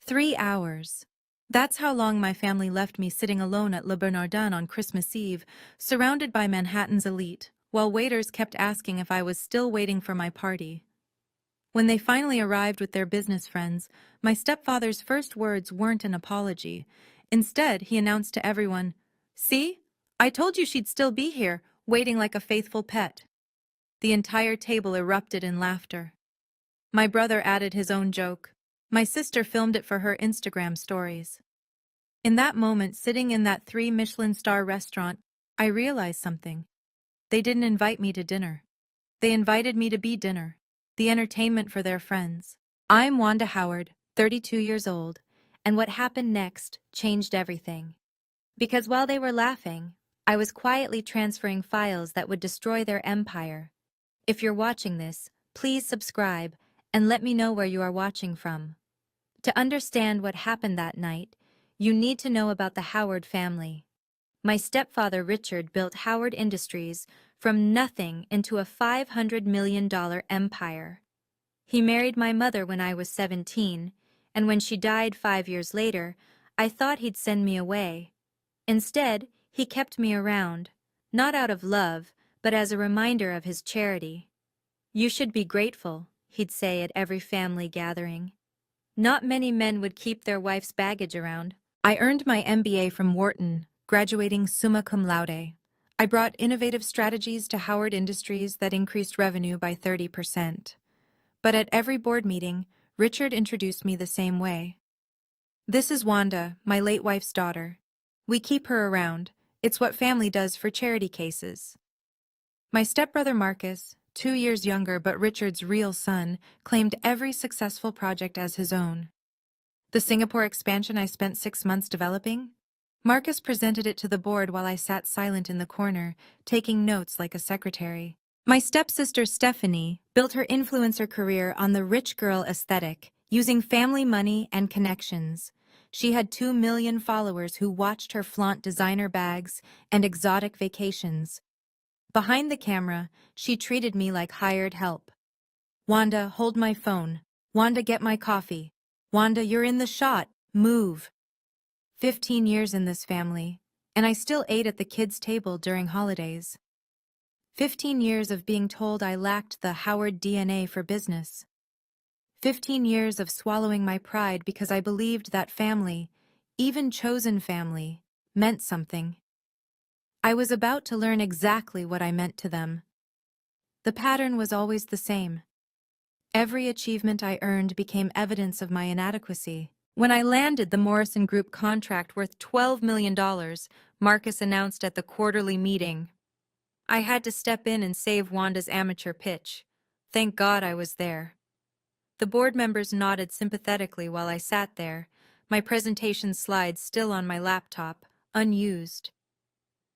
3 hours. That's how long my family left me sitting alone at Le Bernardin on Christmas Eve, surrounded by Manhattan's elite, while waiters kept asking if I was still waiting for my party. When they finally arrived with their business friends, my stepfather's first words weren't an apology. Instead, he announced to everyone, "See? I told you she'd still be here, waiting like a faithful pet." The entire table erupted in laughter. My brother added his own joke. My sister filmed it for her Instagram stories. In that moment, sitting in that 3 Michelin-star restaurant, I realized something. They didn't invite me to dinner. They invited me to be dinner, the entertainment for their friends. I'm Wanda Howard, 32 years old, and what happened next changed everything. Because while they were laughing, I was quietly transferring files that would destroy their empire. If you're watching this, please subscribe and let me know where you are watching from. To understand what happened that night, you need to know about the Howard family. My stepfather Richard built Howard Industries from nothing into a $500 million empire. He married my mother when I was 17, and when she died 5 years later, I thought he'd send me away. Instead, he kept me around, not out of love, but as a reminder of his charity. "You should be grateful," he'd say at every family gathering. Not many men would keep their wife's baggage around. I earned my MBA from Wharton, graduating summa cum laude. I brought innovative strategies to Howard Industries that increased revenue by 30%. But at every board meeting, Richard introduced me the same way. "This is Wanda, my late wife's daughter. We keep her around. It's what family does for charity cases." My stepbrother Marcus, 2 years younger but Richard's real son, claimed every successful project as his own. The Singapore expansion I spent 6 months developing? Marcus presented it to the board while I sat silent in the corner, taking notes like a secretary. My stepsister Stephanie built her influencer career on the rich girl aesthetic, using family money and connections. She had 2 million followers who watched her flaunt designer bags and exotic vacations. Behind the camera, she treated me like hired help. "Wanda, hold my phone. Wanda, get my coffee. Wanda, you're in the shot. Move." 15 years in this family, and I still ate at the kids' table during holidays. 15 years of being told I lacked the Howard DNA for business. 15 years of swallowing my pride because I believed that family, even chosen family, meant something. I was about to learn exactly what I meant to them. The pattern was always the same. Every achievement I earned became evidence of my inadequacy. When I landed the Morrison Group contract worth $12 million, Marcus announced at the quarterly meeting. I had to step in and save Wanda's amateur pitch. Thank God I was there. The board members nodded sympathetically while I sat there, my presentation slides still on my laptop, unused.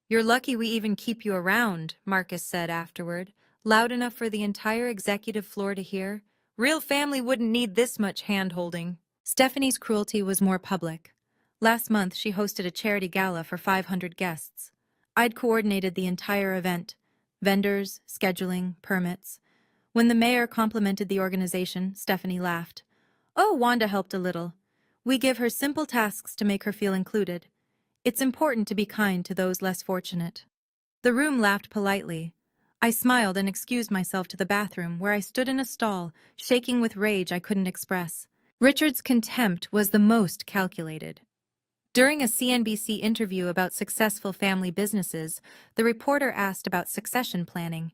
"You're lucky we even keep you around," Marcus said afterward, loud enough for the entire executive floor to hear. "Real family wouldn't need this much hand-holding." Stephanie's cruelty was more public. Last month, she hosted a charity gala for 500 guests. I'd coordinated the entire event: vendors, scheduling, permits. When the mayor complimented the organization, Stephanie laughed. "Oh, Wanda helped a little. We give her simple tasks to make her feel included. It's important to be kind to those less fortunate." The room laughed politely. I smiled and excused myself to the bathroom, where I stood in a stall, shaking with rage I couldn't express. Richard's contempt was the most calculated. During a CNBC interview about successful family businesses, the reporter asked about succession planning.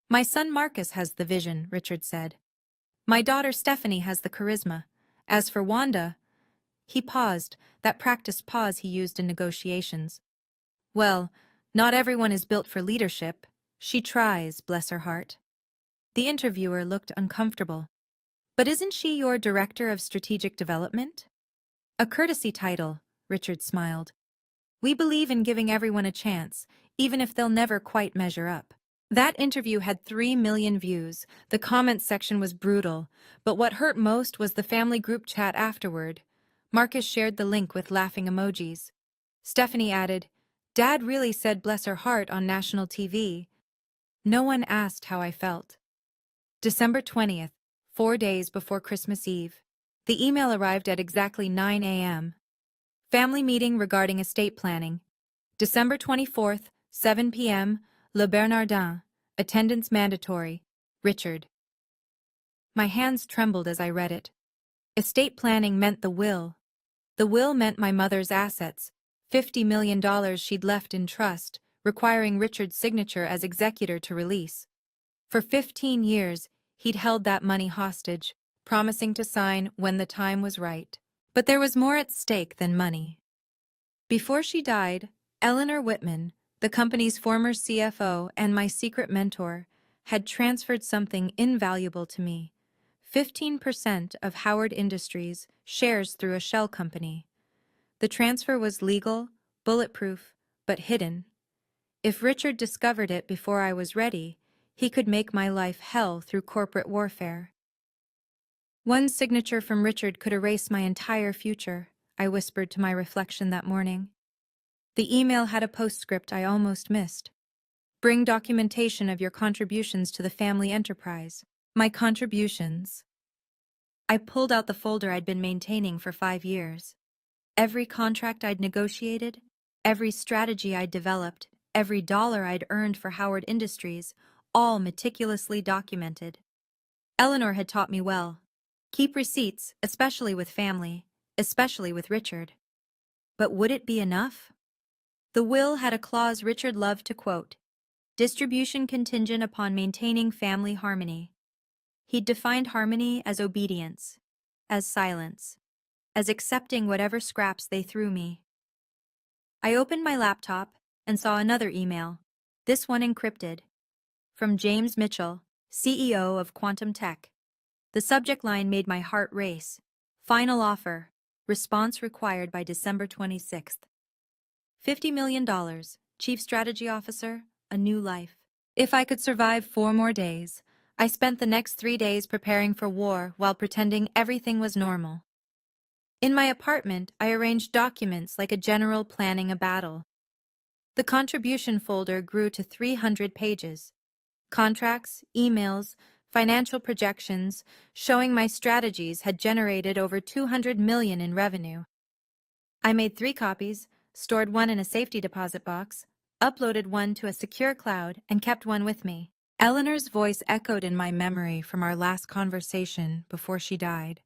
"My son Marcus has the vision," Richard said. "My daughter Stephanie has the charisma. As for Wanda—" He paused, that practiced pause he used in negotiations. "Well, not everyone is built for leadership. She tries, bless her heart." The interviewer looked uncomfortable. "But isn't she your Director of Strategic Development?" "A courtesy title," Richard smiled. "We believe in giving everyone a chance, even if they'll never quite measure up." That interview had 3 million views. The comments section was brutal, but what hurt most was the family group chat afterward. Marcus shared the link with laughing emojis. Stephanie added, "Dad really said bless her heart on national TV." No one asked how I felt. December 20th, 4 days before Christmas Eve. The email arrived at exactly 9 a.m. Family meeting regarding estate planning. December 24th, 7 p.m., Le Bernardin. Attendance mandatory. Richard. My hands trembled as I read it. Estate planning meant the will. The will meant my mother's assets, $50 million she'd left in trust, requiring Richard's signature as executor to release. For 15 years, he'd held that money hostage, promising to sign when the time was right. But there was more at stake than money. Before she died, Eleanor Whitman, the company's former CFO and my secret mentor, had transferred something invaluable to me: 15% of Howard Industries shares through a shell company. The transfer was legal, bulletproof, but hidden. If Richard discovered it before I was ready, he could make my life hell through corporate warfare. One signature from Richard could erase my entire future, I whispered to my reflection that morning. The email had a postscript I almost missed. Bring documentation of your contributions to the family enterprise. My contributions. I pulled out the folder I'd been maintaining for 5 years. Every contract I'd negotiated, every strategy I'd developed, every dollar I'd earned for Howard Industries, all meticulously documented. Eleanor had taught me well. Keep receipts, especially with family, especially with Richard. But would it be enough? The will had a clause Richard loved to quote: distribution contingent upon maintaining family harmony. He'd defined harmony as obedience, as silence, as accepting whatever scraps they threw me. I opened my laptop and saw another email, this one encrypted, from James Mitchell, CEO of Quantum Tech. The subject line made my heart race. Final offer. Response required by December 26th. $50 million. Chief Strategy Officer. A new life. If I could survive 4 more days, I spent the next 3 days preparing for war while pretending everything was normal. In my apartment, I arranged documents like a general planning a battle. The contribution folder grew to 300 pages. Contracts, emails, financial projections showing my strategies had generated over $200 million in revenue. I made 3 copies, stored one in a safety deposit box, uploaded one to a secure cloud, and kept one with me. Eleanor's voice echoed in my memory from our last conversation before she died.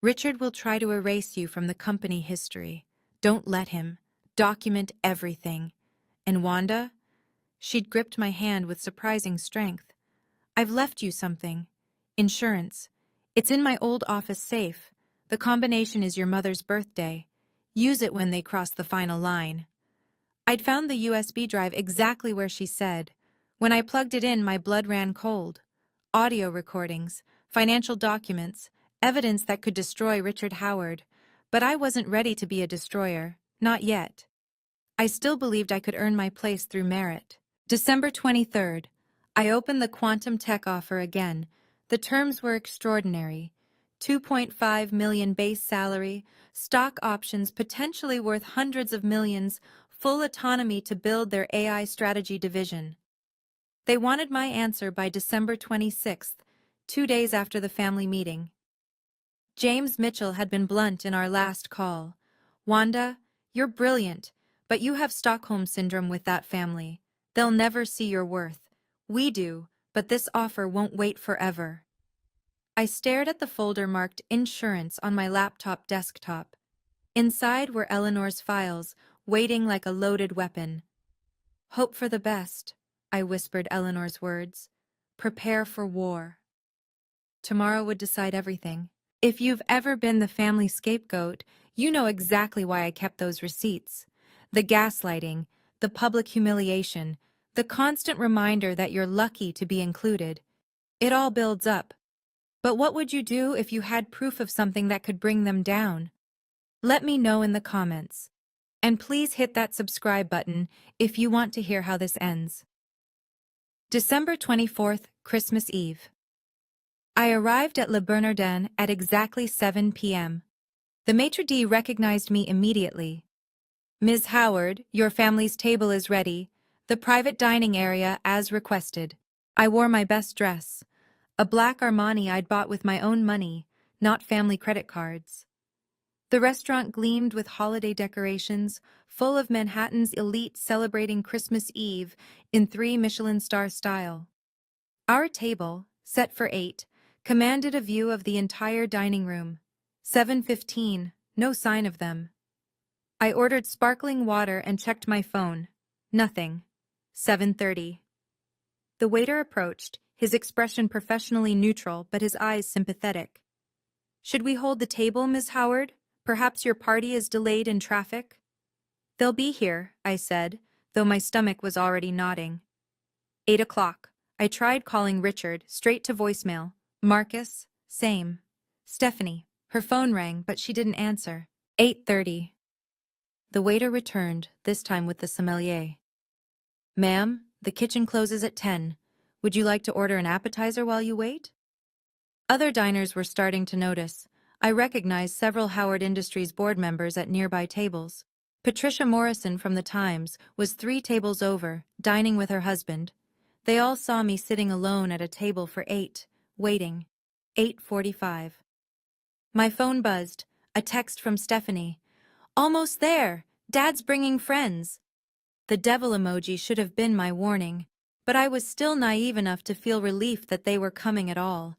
Richard will try to erase you from the company history. Don't let him. Document everything. And Wanda? She'd gripped my hand with surprising strength. I've left you something. Insurance. It's in my old office safe. The combination is your mother's birthday. Use it when they cross the final line. I'd found the USB drive exactly where she said. When I plugged it in, my blood ran cold. Audio recordings, financial documents, evidence that could destroy Richard Howard. But I wasn't ready to be a destroyer. Not yet. I still believed I could earn my place through merit. December 23rd. I opened the Quantum Tech offer again. The terms were extraordinary. 2.5 million base salary, stock options potentially worth hundreds of millions, full autonomy to build their AI strategy division. They wanted my answer by December 26th, 2 days after the family meeting. James Mitchell had been blunt in our last call. Wanda, you're brilliant, but you have Stockholm Syndrome with that family. They'll never see your worth. We do, but this offer won't wait forever. I stared at the folder marked Insurance on my laptop desktop. Inside were Eleanor's files, waiting like a loaded weapon. Hope for the best, I whispered Eleanor's words. Prepare for war. Tomorrow would decide everything. If you've ever been the family scapegoat, you know exactly why I kept those receipts. The gaslighting, the public humiliation, the constant reminder that you're lucky to be included. It all builds up. But what would you do if you had proof of something that could bring them down? Let me know in the comments. And please hit that subscribe button if you want to hear how this ends. December 24th, Christmas Eve. I arrived at Le Bernardin at exactly 7 p.m. The maitre d' recognized me immediately. Ms. Howard, your family's table is ready. The private dining area as requested. I wore my best dress. A black Armani I'd bought with my own money, not family credit cards. The restaurant gleamed with holiday decorations, full of Manhattan's elite celebrating Christmas Eve in 3 Michelin star style. Our table, set for 8, commanded a view of the entire dining room. 7:15, no sign of them. I ordered sparkling water and checked my phone. Nothing. 7:30. The waiter approached, his expression professionally neutral but his eyes sympathetic. "Should we hold the table, Miss Howard? Perhaps your party is delayed in traffic?" "They'll be here," I said, though my stomach was already nodding. 8 o'clock. I tried calling Richard, straight to voicemail. Marcus, same. Stephanie. Her phone rang, but she didn't answer. 8:30. The waiter returned, this time with the sommelier. "Ma'am, the kitchen closes at 10. Would you like to order an appetizer while you wait?" Other diners were starting to notice. I recognized several Howard Industries board members at nearby tables. Patricia Morrison from the Times was 3 tables over, dining with her husband. They all saw me sitting alone at a table for 8, waiting. 8:45. My phone buzzed, a text from Stephanie. "Almost there! Dad's bringing friends!" The devil emoji should have been my warning, but I was still naive enough to feel relief that they were coming at all.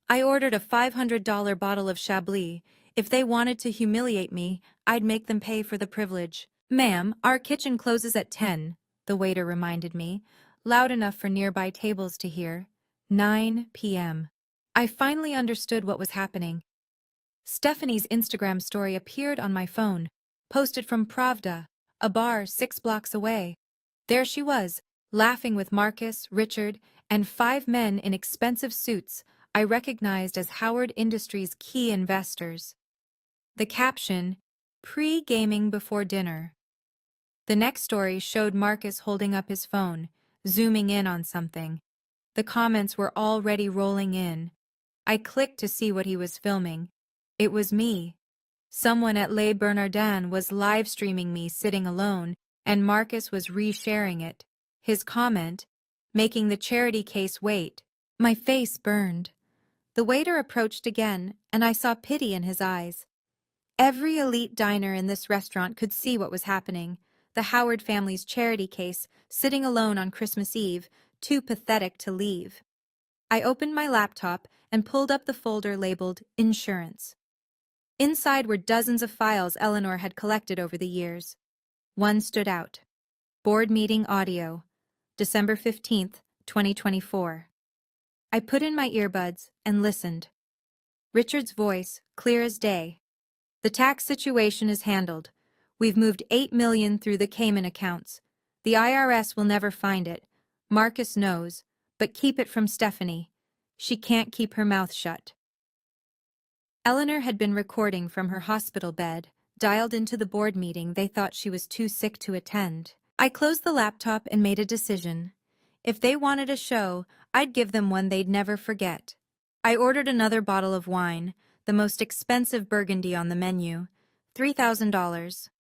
I ordered a $500 bottle of Chablis. If they wanted to humiliate me, I'd make them pay for the privilege. "Ma'am, our kitchen closes at 10, the waiter reminded me, loud enough for nearby tables to hear. 9 p.m. I finally understood what was happening. Stephanie's Instagram story appeared on my phone, posted from Pravda, a bar 6 blocks away. There she was, laughing with Marcus, Richard, and 5 men in expensive suits I recognized as Howard Industries' key investors. The caption, "Pre-gaming before dinner." The next story showed Marcus holding up his phone, zooming in on something. The comments were already rolling in. I clicked to see what he was filming. It was me. Someone at Les Bernardins was live-streaming me sitting alone, and Marcus was re-sharing it. His comment, "Making the charity case wait." My face burned. The waiter approached again, and I saw pity in his eyes. Every elite diner in this restaurant could see what was happening. The Howard family's charity case, sitting alone on Christmas Eve, too pathetic to leave. I opened my laptop and pulled up the folder labeled Insurance. Inside were dozens of files Eleanor had collected over the years. One stood out. Board meeting audio, December 15th, 2024. I put in my earbuds and listened. Richard's voice, clear as day. "The tax situation is handled. We've moved $8 million through the Cayman accounts. The IRS will never find it. Marcus knows, but keep it from Stephanie. She can't keep her mouth shut." Eleanor had been recording from her hospital bed, dialed into the board meeting. They thought she was too sick to attend. I closed the laptop and made a decision. If they wanted a show, I'd give them one they'd never forget. I ordered another bottle of wine, the most expensive Burgundy on the menu, $3,000.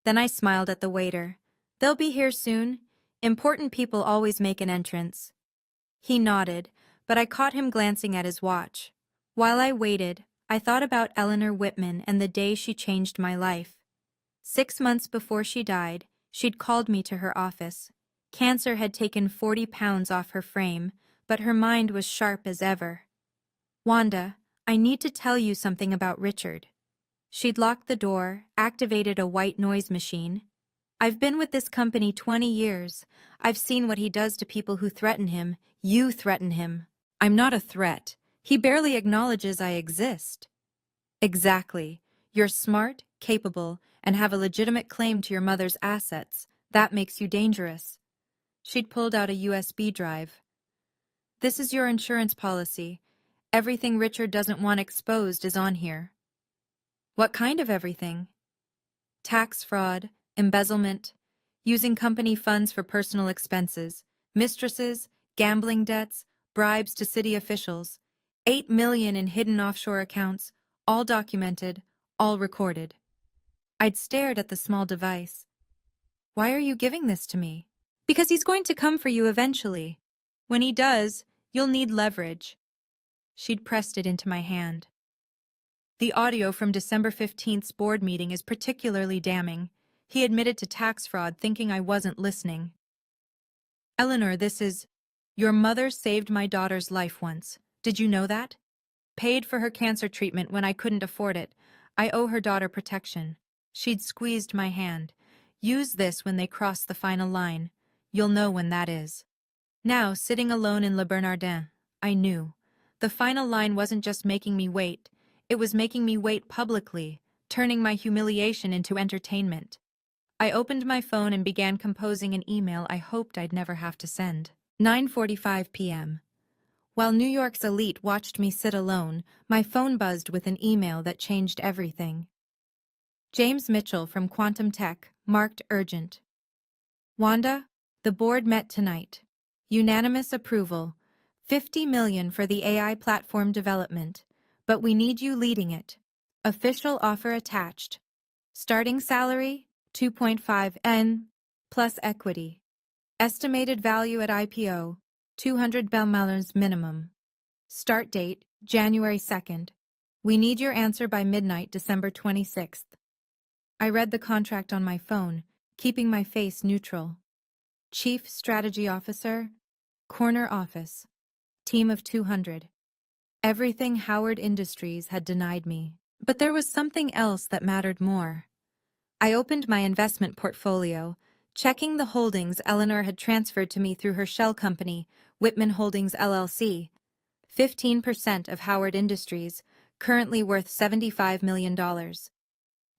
Then I smiled at the waiter. "They'll be here soon. Important people always make an entrance." He nodded, but I caught him glancing at his watch. While I waited, I thought about Eleanor Whitman and the day she changed my life. 6 months before she died, she'd called me to her office. Cancer had taken 40 pounds off her frame, but her mind was sharp as ever. "Wanda, I need to tell you something about Richard." She'd locked the door, activated a white noise machine. "I've been with this company 20 years. I've seen what he does to people who threaten him. You threaten him." "I'm not a threat. He barely acknowledges I exist." "Exactly. You're smart, capable, and have a legitimate claim to your mother's assets. That makes you dangerous." She'd pulled out a USB drive. "This is your insurance policy. Everything Richard doesn't want exposed is on here." "What kind of everything?" "Tax fraud, embezzlement, using company funds for personal expenses, mistresses, gambling debts, bribes to city officials, 8 million in hidden offshore accounts, all documented, all recorded." I'd stared at the small device. "Why are you giving this to me?" "Because he's going to come for you eventually. When he does, you'll need leverage." She'd pressed it into my hand. The audio from December 15th's board meeting is particularly damning. He admitted to tax fraud thinking I wasn't listening. Eleanor, this is... Your mother saved my daughter's life once. Did you know that? Paid for her cancer treatment when I couldn't afford it. I owe her daughter protection. She'd squeezed my hand. Use this when they cross the final line. You'll know when that is. Now, sitting alone in Le Bernardin, I knew. The final line wasn't just making me wait. It was making me wait publicly, turning my humiliation into entertainment. I opened my phone and began composing an email I hoped I'd never have to send. 9:45 p.m. While New York's elite watched me sit alone, my phone buzzed with an email that changed everything. James Mitchell from Quantum Tech, marked urgent. Wanda, the board met tonight. Unanimous approval. $50 million for the AI platform development. But we need you leading it. Official offer attached. Starting salary, 2.5 N, plus equity. Estimated value at IPO, 200 $200 minimum. Start date, January 2nd. We need your answer by midnight, December 26th. I read the contract on my phone, keeping my face neutral. Chief Strategy Officer, Corner Office, team of 200. Everything Howard Industries had denied me. But there was something else that mattered more. I opened my investment portfolio, checking the holdings Eleanor had transferred to me through her shell company, Whitman Holdings LLC. 15% of Howard Industries, currently worth $75 million.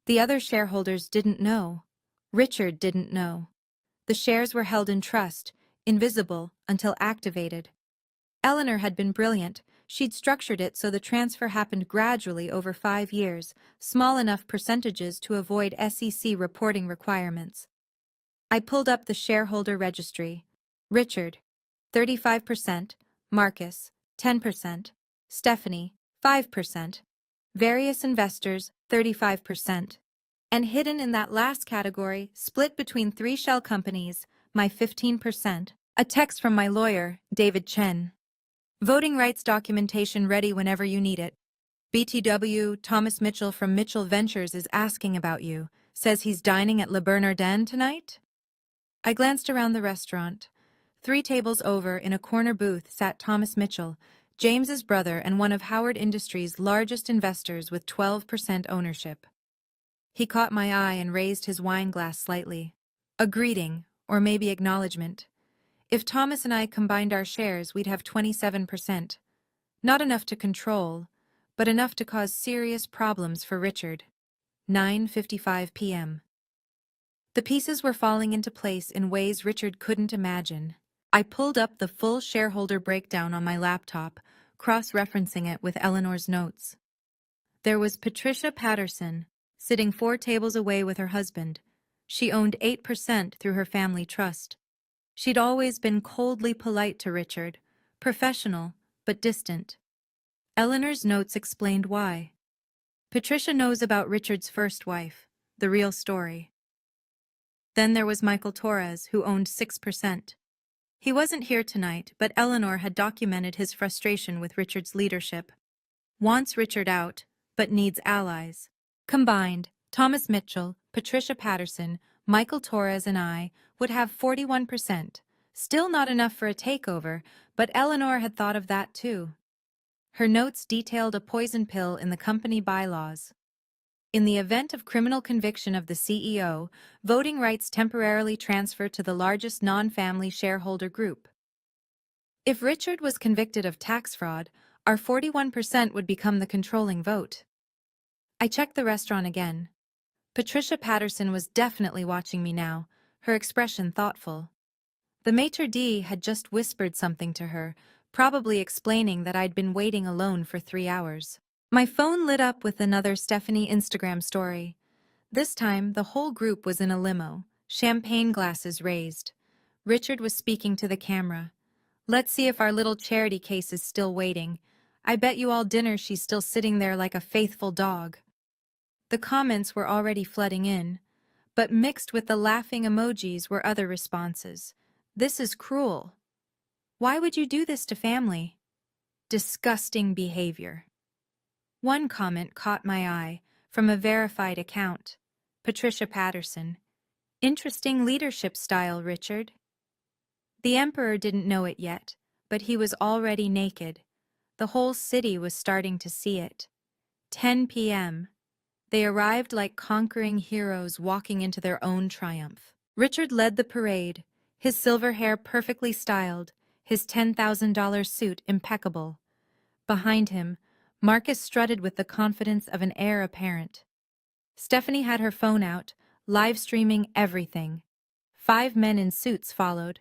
The other shareholders didn't know. Richard didn't know. The shares were held in trust, invisible until activated. Eleanor had been brilliant. She'd structured it so the transfer happened gradually over 5 years, small enough percentages to avoid SEC reporting requirements. I pulled up the shareholder registry. Richard, 35%, Marcus, 10%, Stephanie, 5%, various investors, 35%. And hidden in that last category, split between 3 shell companies, my 15%. A text from my lawyer, David Chen. Voting rights documentation ready whenever you need it. BTW, Thomas Mitchell from Mitchell Ventures is asking about you. Says he's dining at Le Bernardin tonight? I glanced around the restaurant. 3 tables over, in a corner booth, sat Thomas Mitchell, James's brother and one of Howard Industries' largest investors with 12% ownership. He caught my eye and raised his wine glass slightly. A greeting, or maybe acknowledgement. If Thomas and I combined our shares, we'd have 27%. Not enough to control, but enough to cause serious problems for Richard. 9:55 p.m. The pieces were falling into place in ways Richard couldn't imagine. I pulled up the full shareholder breakdown on my laptop, cross-referencing it with Eleanor's notes. There was Patricia Patterson, sitting 4 tables away with her husband. She owned 8% through her family trust. She'd always been coldly polite to Richard, professional, but distant. Eleanor's notes explained why. Patricia knows about Richard's first wife, the real story. Then there was Michael Torres, who owned 6%. He wasn't here tonight, but Eleanor had documented his frustration with Richard's leadership. Wants Richard out, but needs allies. Combined, Thomas Mitchell, Patricia Patterson, Michael Torres and I would have 41%. Still not enough for a takeover, but Eleanor had thought of that too. Her notes detailed a poison pill in the company bylaws. In the event of criminal conviction of the CEO, voting rights temporarily transfer to the largest non-family shareholder group. If Richard was convicted of tax fraud, our 41% would become the controlling vote. I checked the restaurant again. Patricia Patterson was definitely watching me now, her expression thoughtful. The maitre d' had just whispered something to her, probably explaining that I'd been waiting alone for 3 hours. My phone lit up with another Stephanie Instagram story. This time, the whole group was in a limo, champagne glasses raised. Richard was speaking to the camera. Let's see if our little charity case is still waiting. I bet you all dinner she's still sitting there like a faithful dog. The comments were already flooding in, but mixed with the laughing emojis were other responses. This is cruel. Why would you do this to family? Disgusting behavior. One comment caught my eye from a verified account. Patricia Patterson. Interesting leadership style, Richard. The Emperor didn't know it yet, but he was already naked. The whole city was starting to see it. 10 p.m. They arrived like conquering heroes walking into their own triumph. Richard led the parade, his silver hair perfectly styled, his $10,000 suit impeccable. Behind him, Marcus strutted with the confidence of an heir apparent. Stephanie had her phone out, live streaming everything. 5 men in suits followed.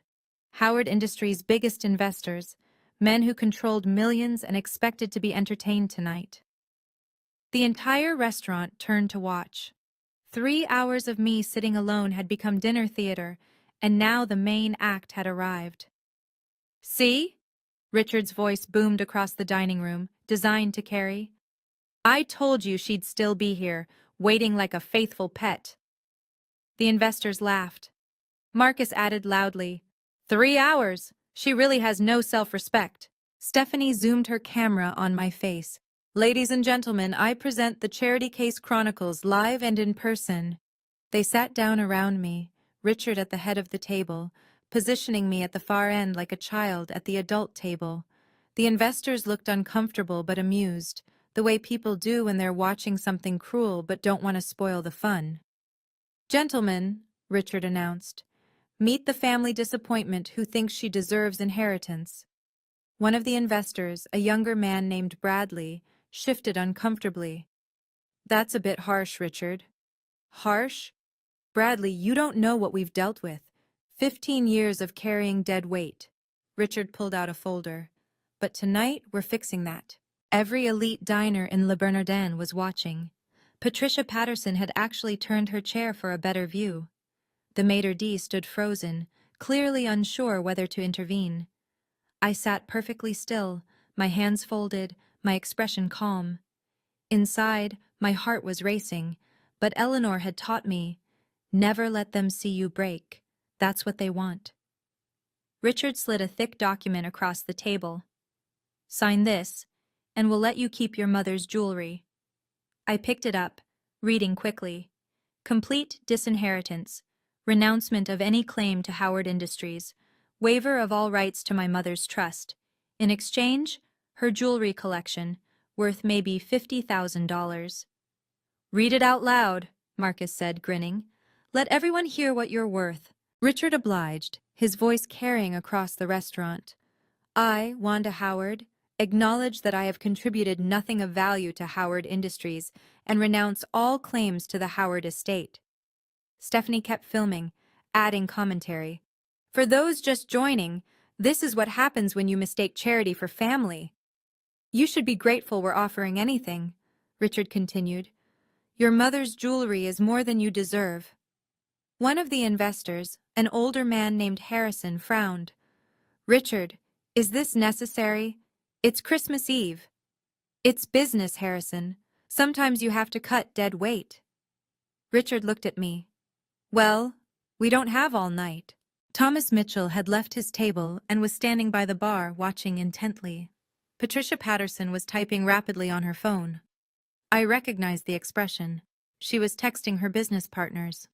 Howard Industries' biggest investors, men who controlled millions and expected to be entertained tonight. The entire restaurant turned to watch. 3 hours of me sitting alone had become dinner theater, and now the main act had arrived. See? Richard's voice boomed across the dining room, designed to carry. I told you she'd still be here, waiting like a faithful pet. The investors laughed. Marcus added loudly, 3 hours! She really has no self-respect. Stephanie zoomed her camera on my face. Ladies and gentlemen, I present the Charity Case Chronicles live and in person. They sat down around me, Richard at the head of the table, positioning me at the far end like a child at the adult table. The investors looked uncomfortable but amused, the way people do when they're watching something cruel but don't want to spoil the fun. Gentlemen, Richard announced, meet the family disappointment who thinks she deserves inheritance. One of the investors, a younger man named Bradley, shifted uncomfortably. That's a bit harsh, Richard. Harsh? Bradley, you don't know what we've dealt with. 15 years of carrying dead weight. Richard pulled out a folder. But tonight, we're fixing that. Every elite diner in Le Bernardin was watching. Patricia Patterson had actually turned her chair for a better view. The maitre d' stood frozen, clearly unsure whether to intervene. I sat perfectly still, my hands folded, my expression calm. Inside, my heart was racing, but Eleanor had taught me, never let them see you break. That's what they want. Richard slid a thick document across the table. Sign this, and we'll let you keep your mother's jewelry. I picked it up, reading quickly. Complete disinheritance, renouncement of any claim to Howard Industries, waiver of all rights to my mother's trust. In exchange, her jewelry collection, worth maybe $50,000. Read it out loud, Marcus said, grinning. Let everyone hear what you're worth. Richard obliged, his voice carrying across the restaurant. I, Wanda Howard, acknowledge that I have contributed nothing of value to Howard Industries and renounce all claims to the Howard estate. Stephanie kept filming, adding commentary. For those just joining, this is what happens when you mistake charity for family. You should be grateful we're offering anything, Richard continued. Your mother's jewelry is more than you deserve. One of the investors, an older man named Harrison, frowned. Richard, is this necessary? It's Christmas Eve. It's business, Harrison. Sometimes you have to cut dead weight. Richard looked at me. Well, we don't have all night. Thomas Mitchell had left his table and was standing by the bar, watching intently. Patricia Patterson was typing rapidly on her phone. I recognized the expression. She was texting her business partners.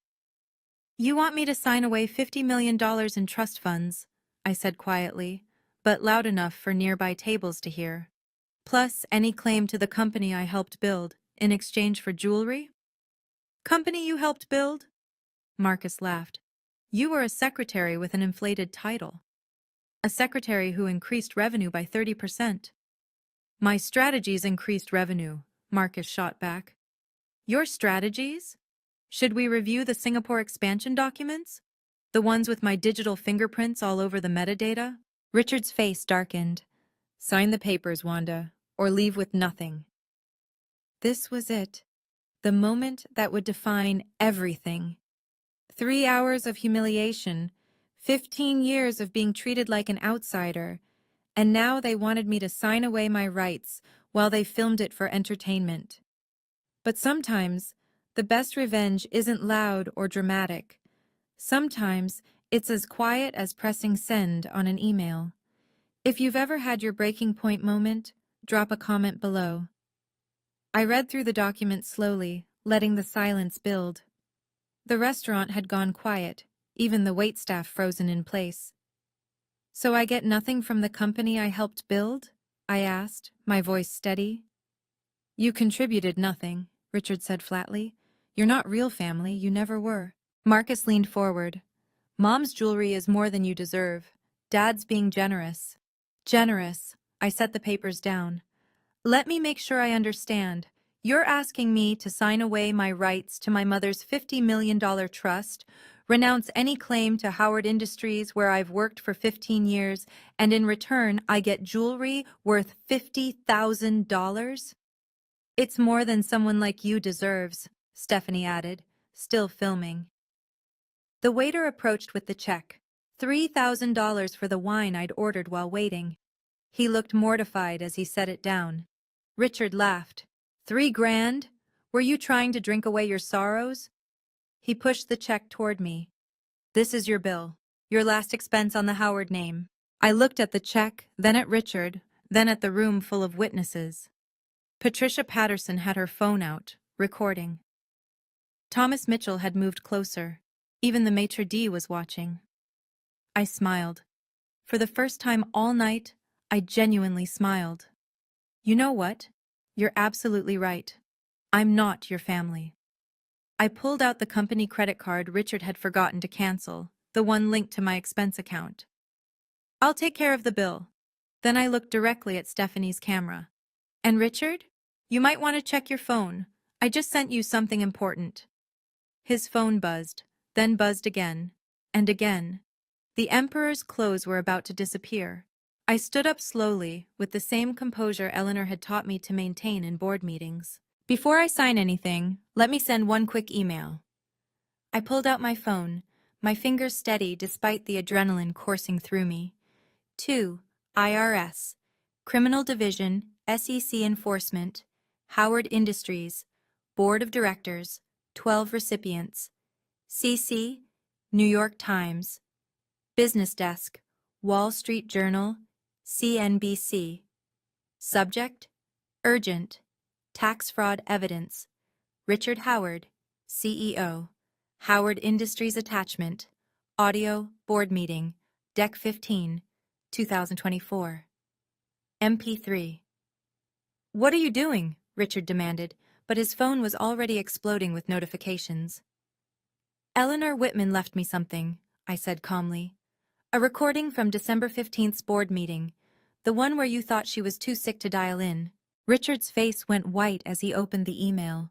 You want me to sign away $50 million in trust funds, I said quietly, but loud enough for nearby tables to hear. Plus any claim to the company I helped build, in exchange for jewelry? Company you helped build? Marcus laughed. You were a secretary with an inflated title. A secretary who increased revenue by 30%. My strategies increased revenue, Marcus shot back. Your strategies? Should we review the Singapore expansion documents? The ones with my digital fingerprints all over the metadata? Richard's face darkened. Sign the papers, Wanda, or leave with nothing. This was it. The moment that would define everything. 3 hours of humiliation, 15 years of being treated like an outsider, and now they wanted me to sign away my rights while they filmed it for entertainment. But sometimes, the best revenge isn't loud or dramatic. Sometimes, it's as quiet as pressing send on an email. If you've ever had your breaking point moment, drop a comment below. I read through the document slowly, letting the silence build. The restaurant had gone quiet, even the waitstaff frozen in place. "So I get nothing from the company I helped build?" I asked, my voice steady. "You contributed nothing," Richard said flatly. "You're not real family, you never were." Marcus leaned forward. "Mom's jewelry is more than you deserve. Dad's being generous." "Generous." I set the papers down. "Let me make sure I understand. You're asking me to sign away my rights to my mother's $50 million trust, renounce any claim to Howard Industries where I've worked for 15 years, and in return I get jewelry worth $50,000? It's more than someone like you deserves," Stephanie added, still filming. The waiter approached with the check, $3,000 for the wine I'd ordered while waiting. He looked mortified as he set it down. Richard laughed. $3,000? Were you trying to drink away your sorrows?" He pushed the check toward me. "This is your bill. Your last expense on the Howard name." I looked at the check, then at Richard, then at the room full of witnesses. Patricia Patterson had her phone out, recording. Thomas Mitchell had moved closer. Even the maitre d' was watching. I smiled. For the first time all night, I genuinely smiled. "You know what? You're absolutely right. I'm not your family." I pulled out the company credit card Richard had forgotten to cancel, the one linked to my expense account. "I'll take care of the bill." Then I looked directly at Stephanie's camera. "And Richard? You might want to check your phone. I just sent you something important." His phone buzzed, then buzzed again, and again. The Emperor's clothes were about to disappear. I stood up slowly, with the same composure Eleanor had taught me to maintain in board meetings. "Before I sign anything, let me send one quick email." I pulled out my phone, my fingers steady despite the adrenaline coursing through me. To IRS, Criminal Division, SEC Enforcement, Howard Industries, Board of Directors, 12 recipients. CC, New York Times. Business Desk, Wall Street Journal, CNBC. Subject, Urgent, Tax Fraud Evidence. Richard Howard, CEO. Howard Industries Attachment. Audio, Board Meeting, Deck 15, 2024. MP3. "What are you doing?" Richard demanded, but his phone was already exploding with notifications. "Eleanor Whitman left me something," I said calmly. "A recording from December 15th's board meeting, the one where you thought she was too sick to dial in." Richard's face went white as he opened the email.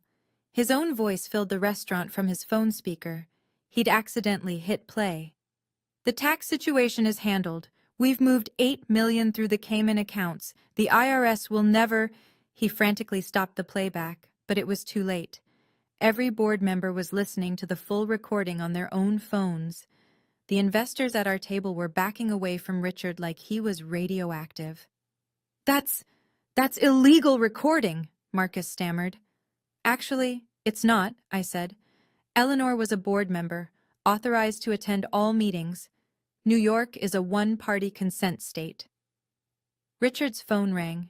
His own voice filled the restaurant from his phone speaker. He'd accidentally hit play. "The tax situation is handled. We've moved $8 million through the Cayman accounts. The IRS will never—" He frantically stopped the playback, but it was too late. Every board member was listening to the full recording on their own phones. The investors at our table were backing away from Richard like he was radioactive. That's illegal recording," Marcus stammered. "Actually, it's not," I said. "Eleanor was a board member, authorized to attend all meetings. New York is a one-party consent state." Richard's phone rang.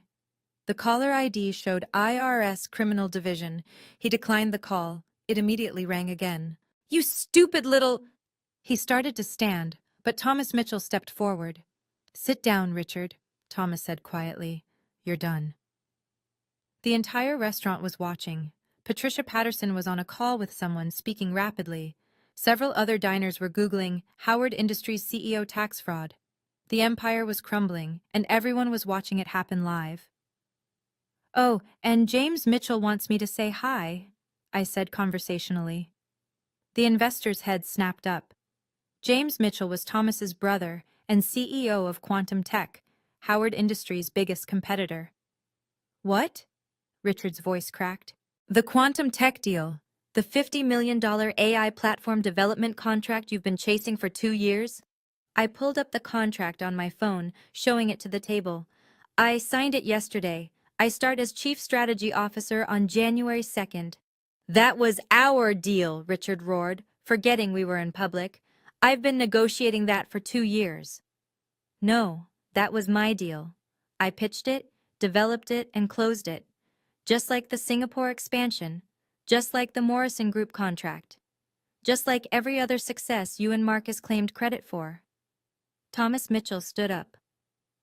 The caller ID showed IRS Criminal Division. He declined the call. It immediately rang again. "You stupid little—" He started to stand, but Thomas Mitchell stepped forward. "Sit down, Richard," Thomas said quietly. "You're done." The entire restaurant was watching. Patricia Patterson was on a call with someone, speaking rapidly. Several other diners were Googling Howard Industries CEO tax fraud. The empire was crumbling, and everyone was watching it happen live. "Oh, and James Mitchell wants me to say hi," I said conversationally. The investors' heads snapped up. James Mitchell was Thomas's brother and CEO of Quantum Tech, Howard Industries' biggest competitor. "What?" Richard's voice cracked. "The Quantum Tech deal. The $50 million AI platform development contract you've been chasing for 2 years?" I pulled up the contract on my phone, showing it to the table. "I signed it yesterday. I start as Chief Strategy Officer on January 2nd. "That was our deal," Richard roared, forgetting we were in public. "I've been negotiating that for 2 years. "No, that was my deal. I pitched it, developed it, and closed it. Just like the Singapore expansion, just like the Morrison Group contract, just like every other success you and Marcus claimed credit for. Thomas Mitchell stood up.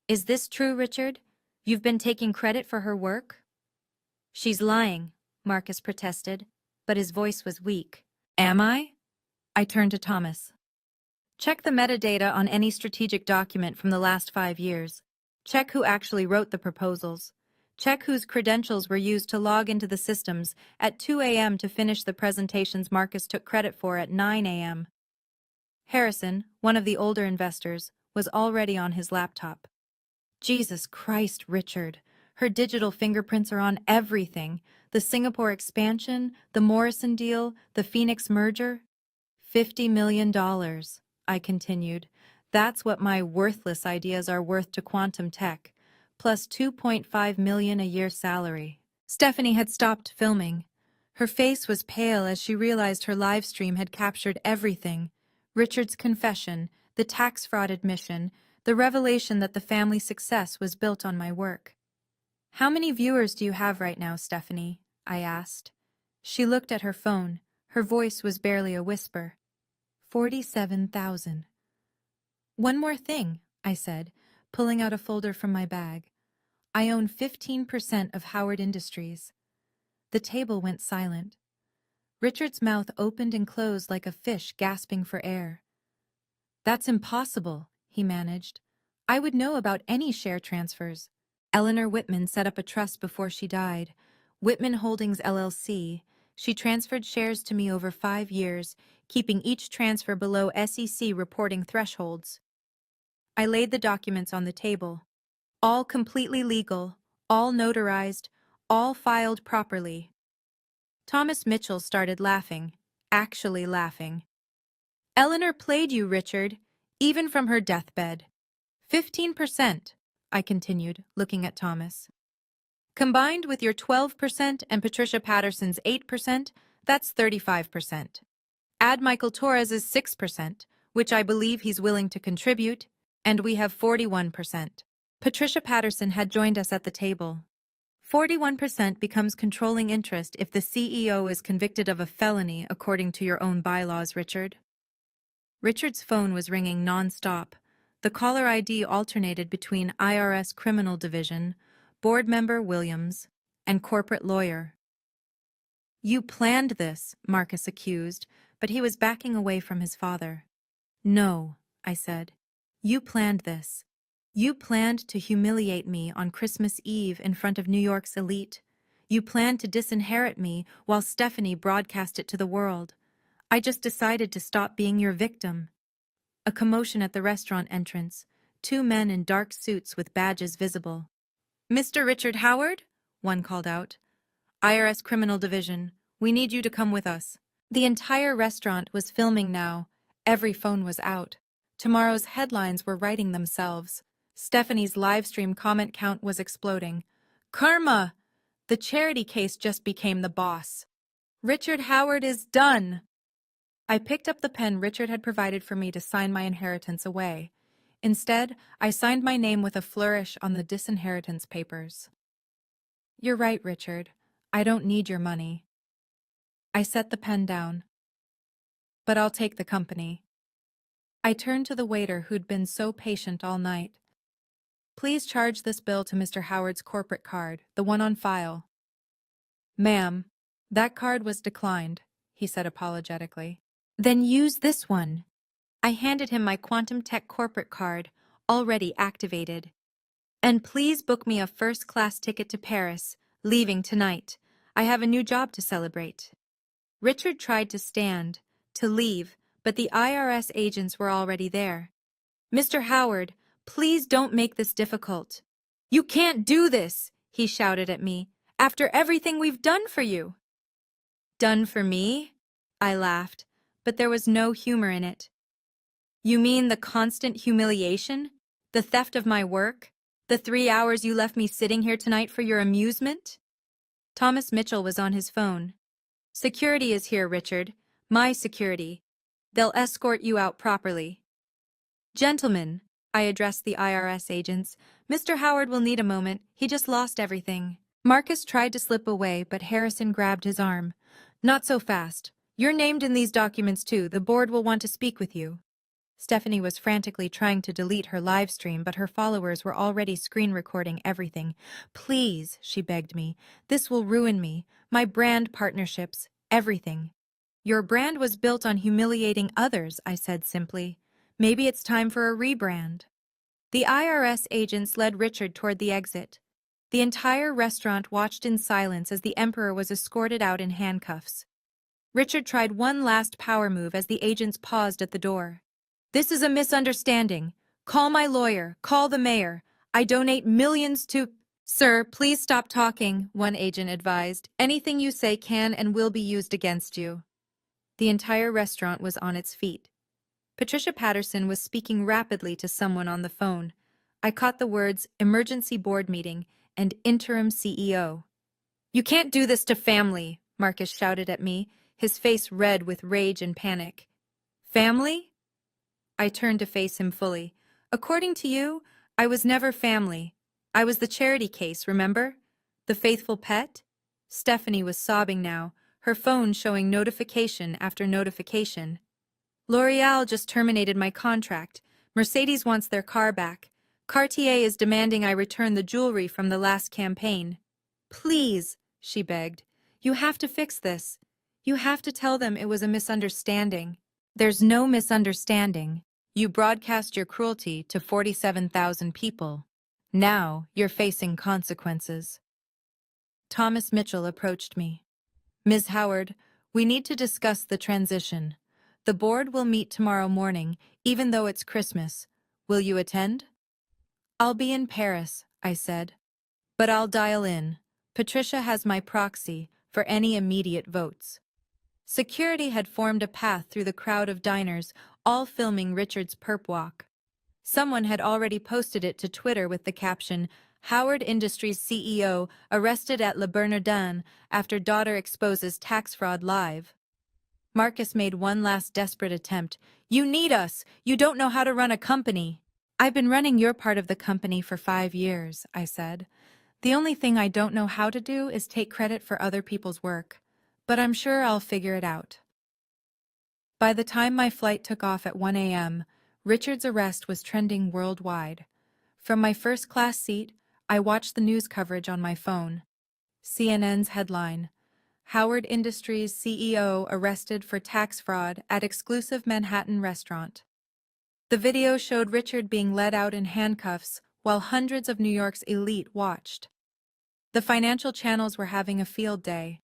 Is this true, Richard? You've been taking credit for her work? She's lying, Marcus protested, but his voice was weak. Am I? I turned to Thomas. Check the metadata on any strategic document from the last 5 years. Check who actually wrote the proposals. Check whose credentials were used to log into the systems at 2 a.m. to finish the presentations Marcus took credit for at 9 a.m. Harrison, one of the older investors, was already on his laptop. Jesus Christ, Richard. Her digital fingerprints are on everything. The Singapore expansion, the Morrison deal, the Phoenix merger. $50 million, I continued. That's what my worthless ideas are worth to quantum tech, plus $2.5 million a year salary. Stephanie had stopped filming. Her face was pale as she realized her live stream had captured everything. Richard's confession, the tax fraud admission, the revelation that the family success was built on my work. How many viewers do you have right now, Stephanie? I asked. She looked at her phone. Her voice was barely a whisper. 47,000. One more thing, I said, pulling out a folder from my bag. I own 15% of Howard Industries. The table went silent. Richard's mouth opened and closed like a fish gasping for air. That's impossible, he managed. I would know about any share transfers. Eleanor Whitman set up a trust before she died. Whitman Holdings LLC. She transferred shares to me over 5 years, keeping each transfer below SEC reporting thresholds. I laid the documents on the table. All completely legal, all notarized, all filed properly. Thomas Mitchell started laughing, actually laughing. Eleanor played you, Richard, even from her deathbed. 15%, I continued, looking at Thomas. Combined with your 12% and Patricia Patterson's 8%, that's 35%. Add Michael Torres's 6%, which I believe he's willing to contribute, and we have 41%. Patricia Patterson had joined us at the table. 41% becomes controlling interest if the CEO is convicted of a felony according to your own bylaws, Richard. Richard's phone was ringing non-stop. The caller ID alternated between IRS Criminal Division, Board Member Williams, and Corporate Lawyer. You planned this, Marcus accused, but he was backing away from his father. No, I said. You planned this. You planned to humiliate me on Christmas Eve in front of New York's elite. You planned to disinherit me while Stephanie broadcast it to the world. I just decided to stop being your victim. A commotion at the restaurant entrance. 2 men in dark suits with badges visible. Mr. Richard Howard? One called out. IRS Criminal Division. We need you to come with us. The entire restaurant was filming now. Every phone was out. Tomorrow's headlines were writing themselves. Stephanie's livestream comment count was exploding. Karma! The charity case just became the boss. Richard Howard is done! I picked up the pen Richard had provided for me to sign my inheritance away. Instead, I signed my name with a flourish on the disinheritance papers. You're right, Richard. I don't need your money. I set the pen down. But I'll take the company. I turned to the waiter who'd been so patient all night. Please charge this bill to Mr. Howard's corporate card, the one on file. Ma'am, that card was declined, he said apologetically. Then use this one. I handed him my Quantum Tech corporate card, already activated. And please book me a first-class ticket to Paris, leaving tonight. I have a new job to celebrate. Richard tried to stand, to leave, but the IRS agents were already there. Mr. Howard, please don't make this difficult. You can't do this, he shouted at me, after everything we've done for you. Done for me? I laughed, but there was no humor in it. You mean the constant humiliation? The theft of my work? The 3 hours you left me sitting here tonight for your amusement? Thomas Mitchell was on his phone. Security is here, Richard. My security. They'll escort you out properly. Gentlemen, I addressed the IRS agents, Mr. Howard will need a moment. He just lost everything. Marcus tried to slip away, but Harrison grabbed his arm. Not so fast. You're named in these documents too. The board will want to speak with you. Stephanie was frantically trying to delete her live stream, but her followers were already screen recording everything. Please, she begged me. This will ruin me. My brand partnerships, everything. Your brand was built on humiliating others, I said simply. Maybe it's time for a rebrand. The IRS agents led Richard toward the exit. The entire restaurant watched in silence as the Emperor was escorted out in handcuffs. Richard tried one last power move as the agents paused at the door. This is a misunderstanding. Call my lawyer. Call the mayor. I donate millions to— Sir, please stop talking, one agent advised. Anything you say can and will be used against you. The entire restaurant was on its feet. Patricia Patterson was speaking rapidly to someone on the phone. I caught the words emergency board meeting and interim CEO. You can't do this to family, Marcus shouted at me, his face red with rage and panic. Family? I turned to face him fully. According to you, I was never family. I was the charity case, remember? The faithful pet? Stephanie was sobbing now, her phone showing notification after notification. L'Oreal just terminated my contract. Mercedes wants their car back. Cartier is demanding I return the jewelry from the last campaign. Please, she begged. You have to fix this. You have to tell them it was a misunderstanding. There's no misunderstanding. You broadcast your cruelty to 47,000 people. Now you're facing consequences. Thomas Mitchell approached me. Ms. Howard, we need to discuss the transition. The board will meet tomorrow morning, even though it's Christmas. Will you attend? I'll be in Paris, I said. But I'll dial in. Patricia has my proxy for any immediate votes. Security had formed a path through the crowd of diners, all filming Richard's perp walk. Someone had already posted it to Twitter with the caption, Howard Industries CEO arrested at Le Bernardin after daughter exposes tax fraud live. Marcus made one last desperate attempt. You need us. You don't know how to run a company. I've been running your part of the company for 5 years, I said. The only thing I don't know how to do is take credit for other people's work. But I'm sure I'll figure it out. By the time my flight took off at 1 a.m., Richard's arrest was trending worldwide. From my first-class seat, I watched the news coverage on my phone. CNN's headline, Howard Industries CEO arrested for tax fraud at exclusive Manhattan restaurant. The video showed Richard being led out in handcuffs while hundreds of New York's elite watched. The financial channels were having a field day.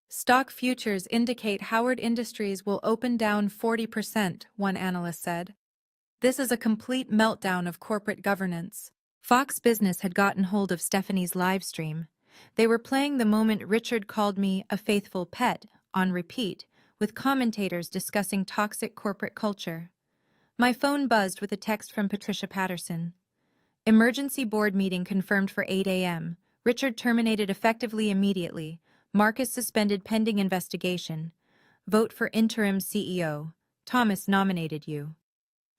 Stock futures indicate Howard Industries will open down 40%, one analyst said. This is a complete meltdown of corporate governance. Fox Business had gotten hold of Stephanie's live stream. They were playing the moment Richard called me a faithful pet on repeat, with commentators discussing toxic corporate culture. My phone buzzed with a text from Patricia Patterson. Emergency board meeting confirmed for 8 a.m. Richard terminated effectively immediately. Marcus suspended pending investigation. Vote for interim CEO. Thomas nominated you.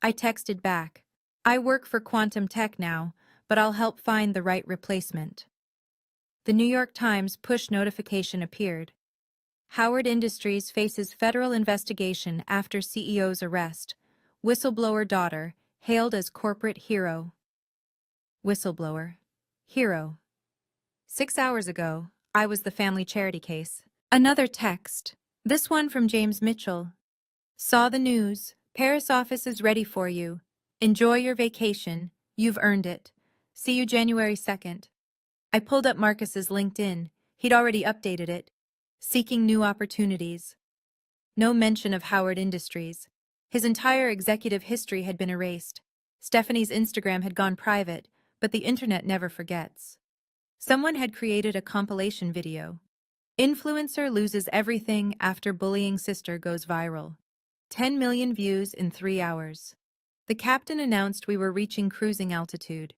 I texted back. I work for Quantum Tech now, but I'll help find the right replacement. The New York Times push notification appeared. Howard Industries faces federal investigation after CEO's arrest. Whistleblower daughter, hailed as corporate hero. Whistleblower. Hero. 6 hours ago, I was the family charity case. Another text. This one from James Mitchell. Saw the news. Paris office is ready for you. Enjoy your vacation. You've earned it. See you January 2nd. I pulled up Marcus's LinkedIn. He'd already updated it. Seeking new opportunities. No mention of Howard Industries. His entire executive history had been erased. Stephanie's Instagram had gone private, but the internet never forgets. Someone had created a compilation video. Influencer loses everything after bullying sister goes viral. 10 million views in 3 hours. The captain announced we were reaching cruising altitude.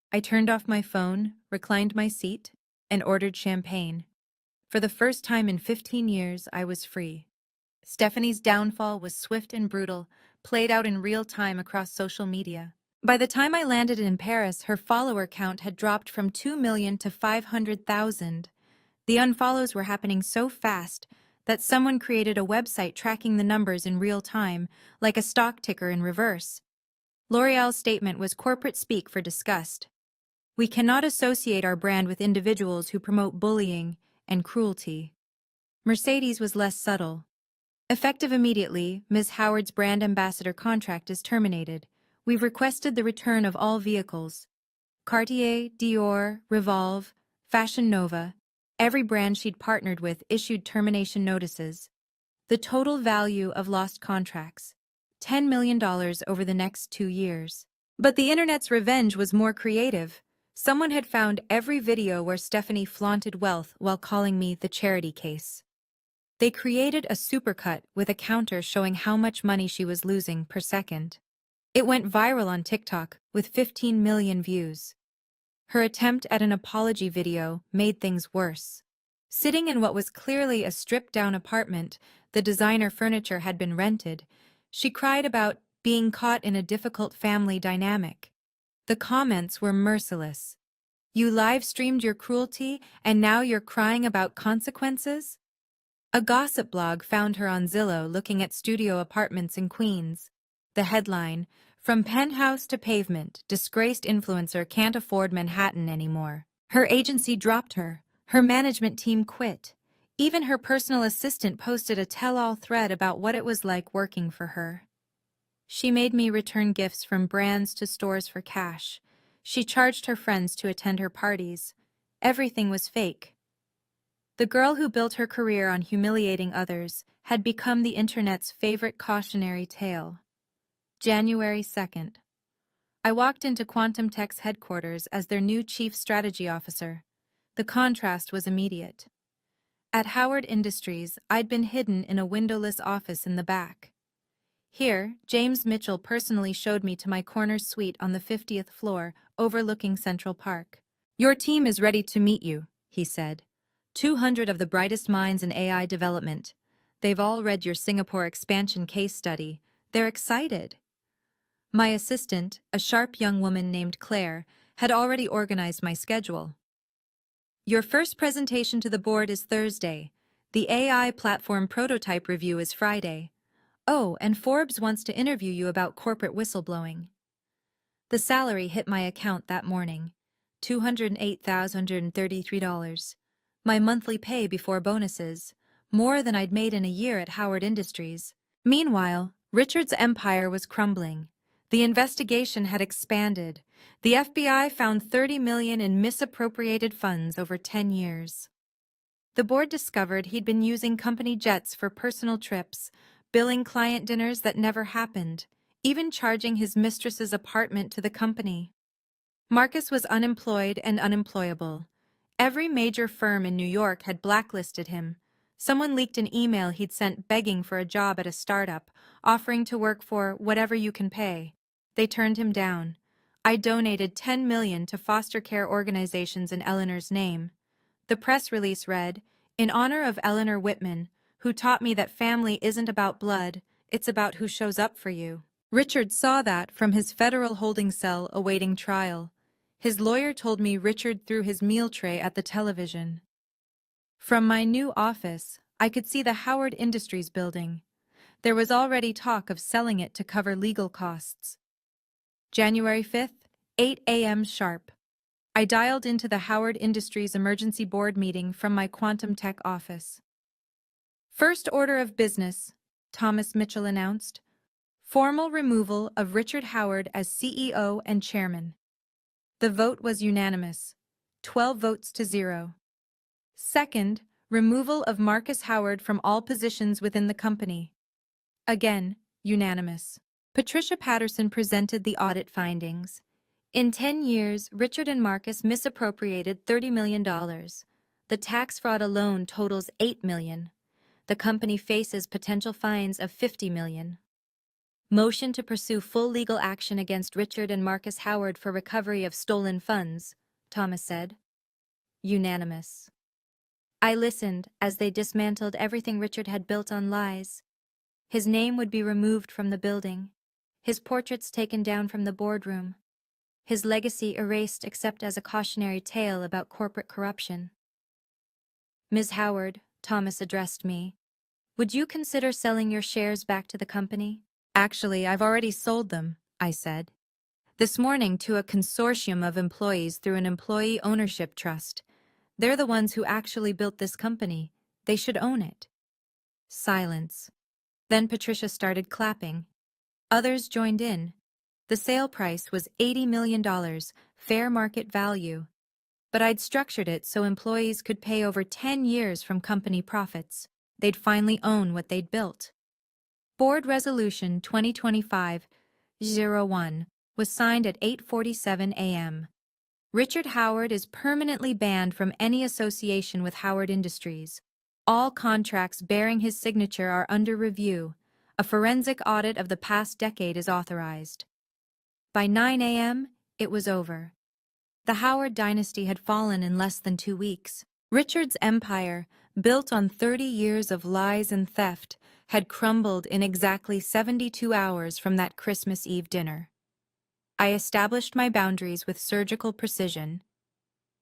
I turned off my phone, reclined my seat, and ordered champagne. For the first time in 15 years, I was free. Stephanie's downfall was swift and brutal, played out in real time across social media. By the time I landed in Paris, her follower count had dropped from 2 million to 500,000. The unfollows were happening so fast that someone created a website tracking the numbers in real time, like a stock ticker in reverse. L'Oréal's statement was corporate speak for disgust. We cannot associate our brand with individuals who promote bullying and cruelty. Mercedes was less subtle. Effective immediately, Ms. Howard's brand ambassador contract is terminated. We've requested the return of all vehicles. Cartier, Dior, Revolve, Fashion Nova, every brand she'd partnered with issued termination notices. The total value of lost contracts, $10 million over the next 2 years. But the internet's revenge was more creative. Someone had found every video where Stephanie flaunted wealth while calling me the charity case. They created a supercut with a counter showing how much money she was losing per second. It went viral on TikTok with 15 million views. Her attempt at an apology video made things worse. Sitting in what was clearly a stripped-down apartment, the designer furniture had been rented, she cried about being caught in a difficult family dynamic. The comments were merciless. You live-streamed your cruelty, and now you're crying about consequences? A gossip blog found her on Zillow looking at studio apartments in Queens. The headline, "From penthouse to pavement, disgraced influencer can't afford Manhattan anymore." Her agency dropped her. Her management team quit. Even her personal assistant posted a tell-all thread about what it was like working for her. She made me return gifts from brands to stores for cash. She charged her friends to attend her parties. Everything was fake. The girl who built her career on humiliating others had become the internet's favorite cautionary tale. January 2nd. I walked into Quantum Tech's headquarters as their new chief strategy officer. The contrast was immediate. At Howard Industries, I'd been hidden in a windowless office in the back. Here, James Mitchell personally showed me to my corner suite on the 50th floor, overlooking Central Park. "Your team is ready to meet you," he said. 200 of the brightest minds in AI development. They've all read your Singapore expansion case study. They're excited. My assistant, a sharp young woman named Claire, had already organized my schedule. "Your first presentation to the board is Thursday. The AI platform prototype review is Friday. Oh, and Forbes wants to interview you about corporate whistleblowing." The salary hit my account that morning, $208,033. My monthly pay before bonuses, more than I'd made in a year at Howard Industries. Meanwhile, Richard's empire was crumbling. The investigation had expanded. The FBI found $30 million in misappropriated funds over 10 years. The board discovered he'd been using company jets for personal trips, billing client dinners that never happened, even charging his mistress's apartment to the company. Marcus was unemployed and unemployable. Every major firm in New York had blacklisted him. Someone leaked an email he'd sent begging for a job at a startup, offering to work for whatever you can pay. They turned him down. I donated $10 million to foster care organizations in Eleanor's name. The press release read, "In honor of Eleanor Whitman, who taught me that family isn't about blood, it's about who shows up for you." Richard saw that from his federal holding cell awaiting trial. His lawyer told me Richard threw his meal tray at the television. From my new office, I could see the Howard Industries building. There was already talk of selling it to cover legal costs. January 5th, 8 a.m. sharp. I dialed into the Howard Industries emergency board meeting from my Quantum Tech office. "First order of business," Thomas Mitchell announced. "Formal removal of Richard Howard as CEO and chairman." The vote was unanimous, 12 votes to 0. Second, removal of Marcus Howard from all positions within the company. Again, unanimous. Patricia Patterson presented the audit findings. In 10 years, Richard and Marcus misappropriated $30 million. The tax fraud alone totals $8 million. The company faces potential fines of $50 million. Motion to pursue full legal action against Richard and Marcus Howard for recovery of stolen funds, Thomas said. Unanimous. I listened as they dismantled everything Richard had built on lies. His name would be removed from the building. his portraits taken down from the boardroom, his legacy erased except as a cautionary tale about corporate corruption. "Ms. Howard," Thomas addressed me, "would you consider selling your shares back to the company?" "Actually, I've already sold them," I said. "This morning to a consortium of employees through an employee ownership trust. They're the ones who actually built this company. They should own it." Silence. Then Patricia started clapping. Others joined in. The sale price was $80 million, fair market value. But I'd structured it so employees could pay over 10 years from company profits. They'd finally own what they'd built. Board Resolution 2025-01 was signed at 8:47 a.m. Richard Howard is permanently banned from any association with Howard Industries. All contracts bearing his signature are under review. A forensic audit of the past decade is authorized. By 9 a.m., it was over. The Howard dynasty had fallen in less than 2 weeks. Richard's empire, built on 30 years of lies and theft, had crumbled in exactly 72 hours from that Christmas Eve dinner. I established my boundaries with surgical precision.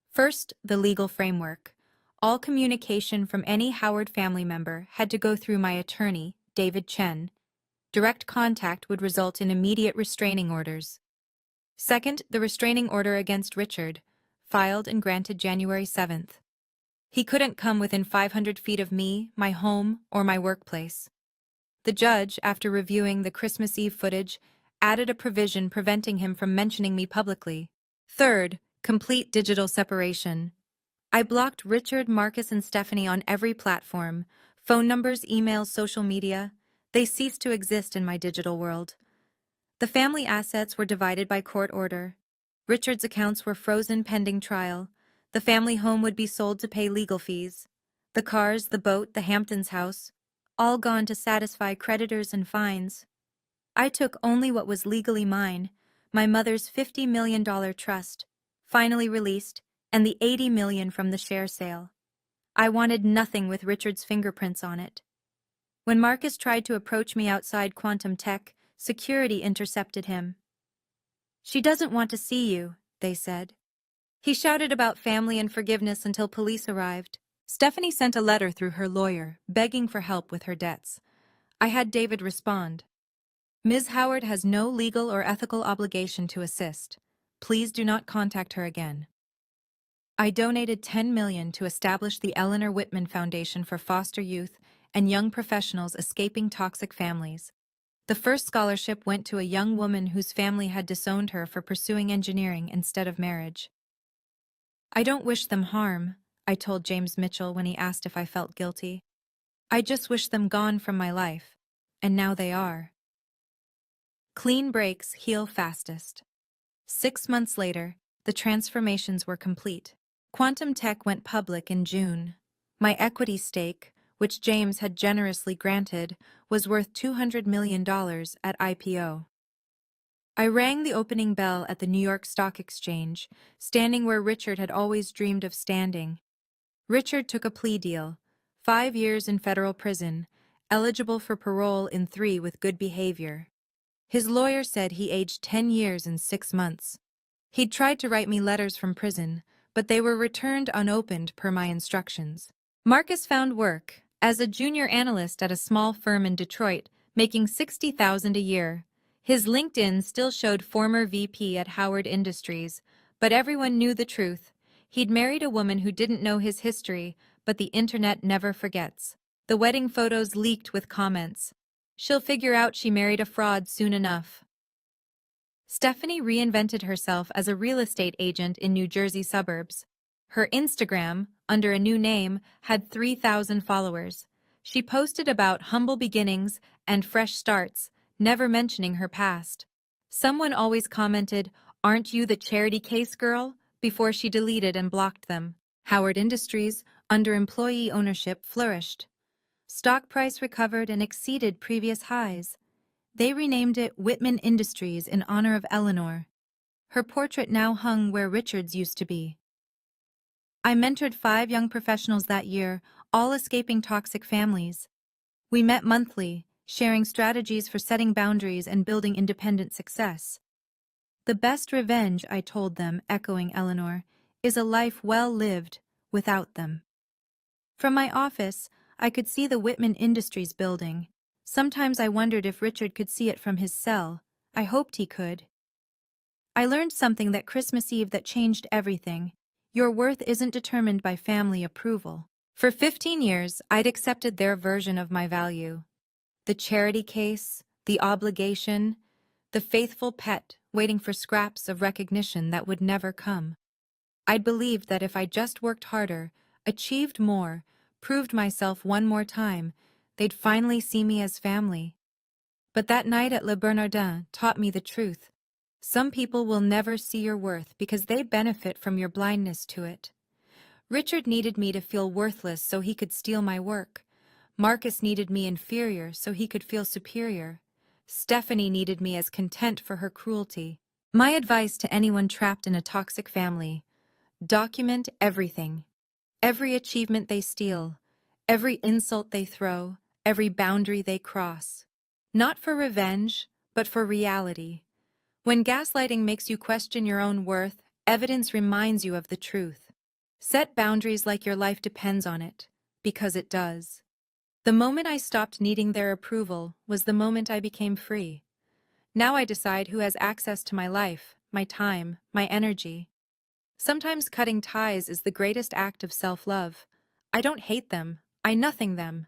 First, the legal framework. All communication from any Howard family member had to go through my attorney, David Chen. Direct contact would result in immediate restraining orders. Second, the restraining order against Richard, filed and granted January 7th. He couldn't come within 500 feet of me, my home, or my workplace. The judge, after reviewing the Christmas Eve footage, added a provision preventing him from mentioning me publicly. Third, complete digital separation. I blocked Richard, Marcus, and Stephanie on every platform. Phone numbers, emails, social media. They ceased to exist in my digital world. The family assets were divided by court order. Richard's accounts were frozen pending trial. The family home would be sold to pay legal fees. The cars, the boat, the Hamptons house, all gone to satisfy creditors and fines. I took only what was legally mine, my mother's $50 million trust, finally released, and the $80 million from the share sale. I wanted nothing with Richard's fingerprints on it. When Marcus tried to approach me outside Quantum Tech, security intercepted him. "She doesn't want to see you," they said. He shouted about family and forgiveness until police arrived. Stephanie sent a letter through her lawyer, begging for help with her debts. I had David respond. "Ms. Howard has no legal or ethical obligation to assist. Please do not contact her again." I donated $10 million to establish the Eleanor Whitman Foundation for foster youth and young professionals escaping toxic families. The first scholarship went to a young woman whose family had disowned her for pursuing engineering instead of marriage. "I don't wish them harm," I told James Mitchell when he asked if I felt guilty. "I just wish them gone from my life. And now they are." Clean breaks heal fastest. 6 months later, the transformations were complete. Quantum Tech went public in June. My equity stake, which James had generously granted, was worth $200 million at IPO. I rang the opening bell at the New York Stock Exchange, standing where Richard had always dreamed of standing. Richard took a plea deal, 5 years in federal prison, eligible for parole in 3 with good behavior. His lawyer said he aged 10 years in 6 months. He'd tried to write me letters from prison, but they were returned unopened per my instructions. Marcus found work as a junior analyst at a small firm in Detroit, making $60,000 a year. His LinkedIn still showed former VP at Howard Industries, but everyone knew the truth. He'd married a woman who didn't know his history, but the internet never forgets. The wedding photos leaked with comments. "She'll figure out she married a fraud soon enough." Stephanie reinvented herself as a real estate agent in New Jersey suburbs. Her Instagram, under a new name, had 3,000 followers. She posted about humble beginnings and fresh starts, never mentioning her past. Someone always commented, "Aren't you the charity case girl?" before she deleted and blocked them. Howard Industries, under employee ownership, flourished. Stock price recovered and exceeded previous highs. They renamed it Whitman Industries in honor of Eleanor. Her portrait now hung where Richard's used to be. I mentored 5 young professionals that year, all escaping toxic families. We met monthly, sharing strategies for setting boundaries and building independent success. The best revenge, I told them, echoing Eleanor, is a life well lived without them. From my office, I could see the Whitman Industries building. Sometimes I wondered if Richard could see it from his cell. I hoped he could. I learned something that Christmas Eve that changed everything. Your worth isn't determined by family approval. For 15 years, I'd accepted their version of my value. The charity case, the obligation, the faithful pet waiting for scraps of recognition that would never come. I'd believed that if I just worked harder, achieved more, proved myself one more time, they'd finally see me as family. But that night at Le Bernardin taught me the truth. Some people will never see your worth because they benefit from your blindness to it. Richard needed me to feel worthless so he could steal my work. Marcus needed me inferior so he could feel superior. Stephanie needed me as content for her cruelty. My advice to anyone trapped in a toxic family: document everything. Every achievement they steal, every insult they throw, every boundary they cross. Not for revenge, but for reality. When gaslighting makes you question your own worth, evidence reminds you of the truth. Set boundaries like your life depends on it, because it does. The moment I stopped needing their approval was the moment I became free. Now I decide who has access to my life, my time, my energy. Sometimes cutting ties is the greatest act of self-love. I don't hate them, I nothing them.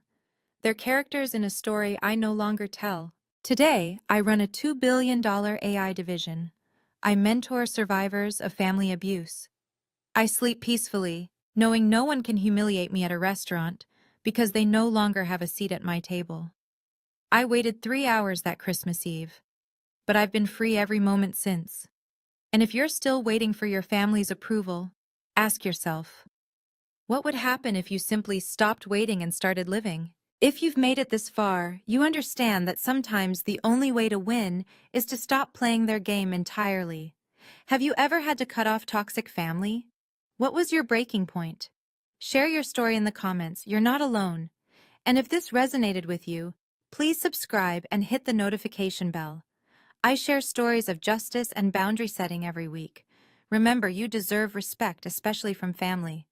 They're characters in a story I no longer tell. Today, I run a $2 billion AI division. I mentor survivors of family abuse. I sleep peacefully, knowing no one can humiliate me at a restaurant because they no longer have a seat at my table. I waited 3 hours that Christmas Eve, but I've been free every moment since. And if you're still waiting for your family's approval, ask yourself, what would happen if you simply stopped waiting and started living? If you've made it this far, you understand that sometimes the only way to win is to stop playing their game entirely. Have you ever had to cut off toxic family? What was your breaking point? Share your story in the comments. You're not alone. And if this resonated with you, please subscribe and hit the notification bell. I share stories of justice and boundary setting every week. Remember, you deserve respect, especially from family.